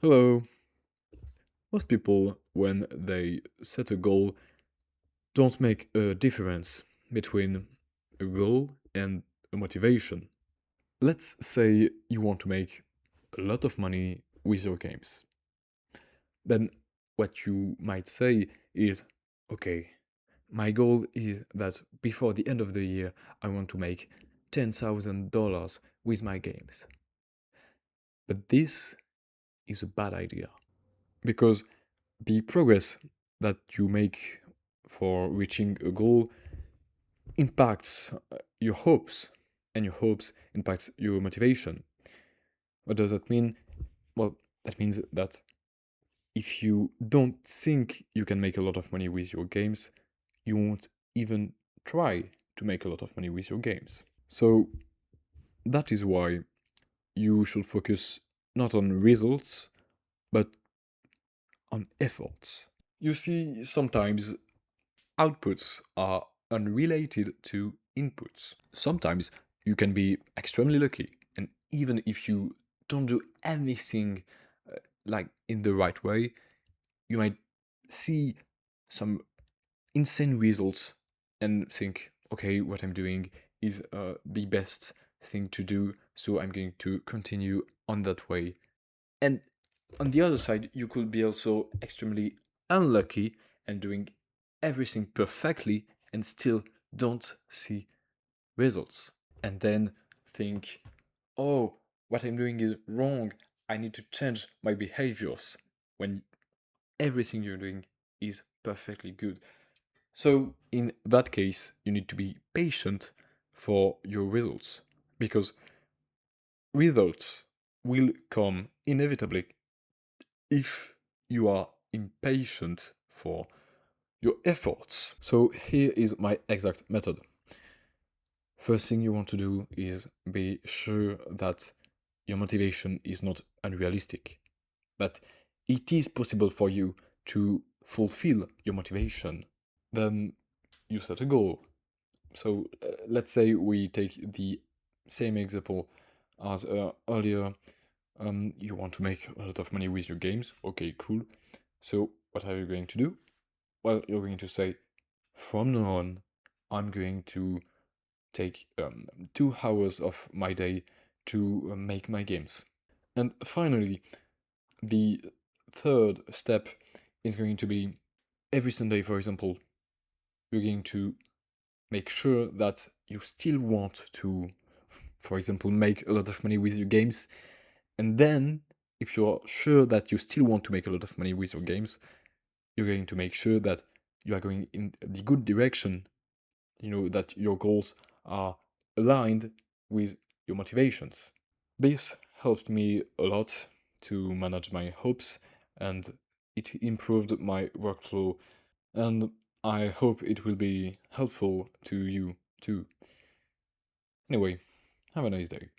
Hello. Most people, when they set a goal, don't make a difference between a goal and a motivation. Let's say you want to make a lot of money with your games. Then what you might say is, okay, my goal is that before the end of the year, I want to make $10,000 with my games. But this is a bad idea because the progress that you make for reaching a goal impacts your hopes, and your hopes impacts your motivation. What does that mean? Well, that means that if you don't think you can make a lot of money with your games, you won't even try to make a lot of money with your games. So that is why you should focus not on results, but on efforts. You see, sometimes outputs are unrelated to inputs. Sometimes you can be extremely lucky, and even if you don't do anything like in the right way, you might see some insane results and think, okay, what I'm doing is the best thing to do, so I'm going to continue on that way. And on the other side, you could be also extremely unlucky and doing everything perfectly and still don't see results. And then think, oh, what I'm doing is wrong. I need to change my behaviors when everything you're doing is perfectly good. So, in that case, you need to be patient for your results because results will come inevitably if you are impatient for your efforts. So here is my exact method. First thing you want to do is be sure that your motivation is not unrealistic, that it is possible for you to fulfill your motivation. Then you set a goal. So let's say we take the same example as earlier. You want to make a lot of money with your games. Okay, cool. So what are you going to do? Well, you're going to say, from now on, I'm going to take 2 hours of my day to make my games. And finally, the third step is going to be every Sunday, for example, you're going to make sure that you still want to, for example, make a lot of money with your games. And then, if you're sure that you still want to make a lot of money with your games, you're going to make sure that you are going in the good direction, that your goals are aligned with your motivations. This helped me a lot to manage my hopes, and it improved my workflow, and I hope it will be helpful to you too. Anyway, have a nice day.